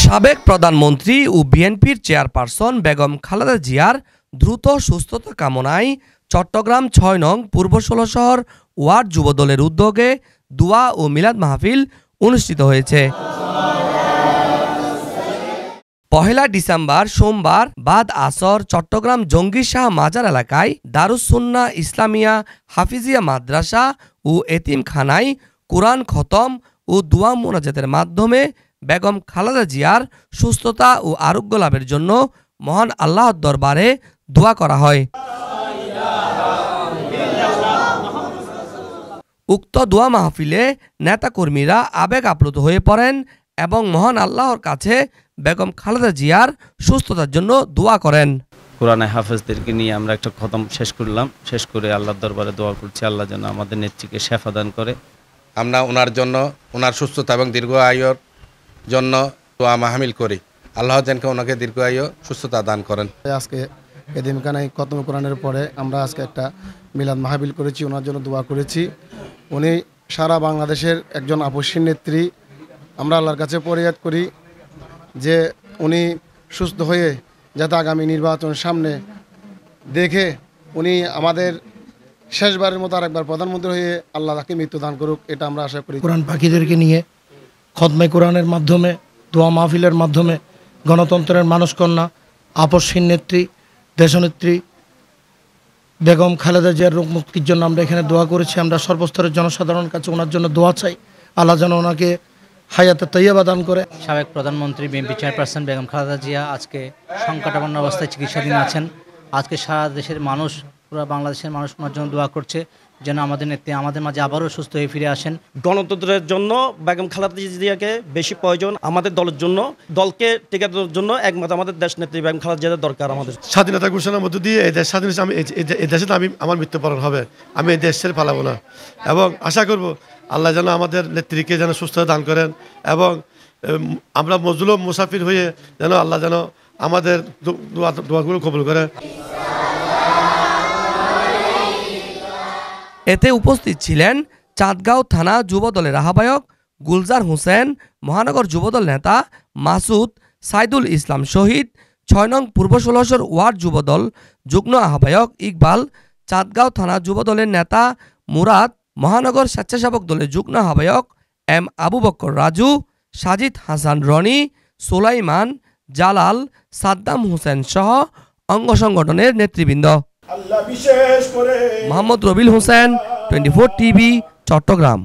সাবেক প্রধানমন্ত্রী ও বিএনপির চেয়ারপারসন বেগম খালেদা জিয়ার দ্রুত সুস্থতা কামনায় চট্টগ্রাম ৬ নং পূর্ব ১৬ শহর ওয়ার্ড যুবদলের উদ্যোগে দোয়া ও মিলাদ মাহফিল অনুষ্ঠিত হয়েছে। ১ ডিসেম্বর সোমবার বাদ আসর চট্টগ্রাম জঙ্গি শাহ মাজার এলাকায় দারুস সুন্নাহ ইসলামিয়া হাফিজিয়া মাদ্রাসা ও এতিমখানায় কোরআন খতম ও দোয়া মোনাজাতের মাধ্যমে বেগম খালেদা জিয়ার সুস্থতা ও আরোগ্য লাভের জন্য মহান আল্লাহর দরবারে দোয়া করা হয়। উক্ত দোয়া মাহফিলে নেতাকর্মীরা আবেগ আপ্লুত হয়ে পড়েন এবং মহান আল্লাহর কাছে বেগম খালেদা জিয়ার সুস্থতার জন্য দোয়া করেন। কোরআনে হাফেজদেরকে নিয়ে আমরা একটা খতম শেষ করলাম, শেষ করে আল্লাহর দরবারে দোয়া করছি আল্লাহ যেন আমাদের নেত্রীকে শেফা দান করে। আমরা ওনার জন্য ওনার সুস্থতা এবং দীর্ঘ আয়ুর জন্য দোয়া মাহফিল করি। আল্লাহ যেন ওনাকে দীর্ঘ আয়ু সুস্থতা দান করেন। আজকে এতিমখানায় খতম কোরআনের পরে আমরা আজকে একটা মিলাদ মাহফিল করেছি, ওনার জন্য দোয়া করেছি। উনি সারা বাংলাদেশের একজন আপসীন নেত্রী। আমরা আল্লাহর কাছে ফরিয়াদ করি যে উনি সুস্থ হয়ে যাতে আগামী নির্বাচন সামনে দেখে উনি আমাদের শেষবারের মতো আরেকবার প্রধানমন্ত্রী হয়ে আল্লাহ তাকে মৃত্যু দান করুক, এটা আমরা আশা করি। কোরআন পাখিদেরকে নিয়ে খতমে কোরআনের মাধ্যমে দোয়া মাহফিলের মাধ্যমে গণতন্ত্রের মানসকন্যা আপসহীন নেত্রী দেশনেত্রী বেগম খালেদা জিয়ার রোগ মুক্তির জন্য আমরা এখানে দোয়া করেছি। আমরা সর্বস্তরের জনসাধারণের কাছে ওনার জন্য দোয়া চাই, আল্লাহ যেন ওনাকে হায়াতে তৈয়বা দান করে। সাবেক প্রধানমন্ত্রী বিএনপি চেয়ারপারসন বেগম খালেদা জিয়া আজকে সংকটাপন্ন অবস্থায় চিকিৎসাধীন আছেন। আজকে সারা দেশের মানুষ, পুরো বাংলাদেশের মানুষ ওনার জন্য দোয়া করছে যেন আমাদের নেত্রী আমাদের মাঝে আবারও সুস্থ হয়ে ফিরে আসেন। গণতন্ত্রের জন্য বেগম খালেদা জিয়াকে বেশি প্রয়োজন। আমাদের দলের জন্য, দলকে টিকে দেওয়ার জন্য একমাত্র আমাদের দেশ নেত্রী বেগম খালেদা জিয়ার দরকার। আমাদের স্বাধীনতা ঘোষণার মধ্য দিয়ে এই দেশ স্বাধীন, এই দেশে আমি আমার মৃত্যুবরণ হবে, আমি এই দেশ ছেড়ে পালাবো না এবং আশা করব আল্লাহ যেন আমাদের নেত্রীকে যেন সুস্থতা দান করেন এবং আমরা মজলুম মুসাফির হয়ে যেন আল্লাহ যেন আমাদের দোয়াগুলো কবুল করে। এতে উপস্থিত ছিলেন চাঁদগাঁও থানা যুবদলের আহ্বায়ক গুলজার হোসেন, মহানগর যুবদল নেতা মাসুদ, সাইদুল ইসলাম শহীদ, ৬ নং পূর্ব ১৬ ওয়ার্ড যুবদল যুগ্ম আহ্বায়ক ইকবাল, চাঁদগাঁও থানা যুবদলের নেতা মুরাদ, মহানগর স্বেচ্ছাসেবক দলের যুগ্ম আহ্বায়ক এম আবু বক্কর রাজু, সাজিদ হাসান রনি, সুলাইমান, জালাল, সাদ্দাম হোসেন সহ অঙ্গ সংগঠনের নেতৃবৃন্দ। মোহাম্মদ রবিল হোসেন, 24 টিভি, চট্টগ্রাম।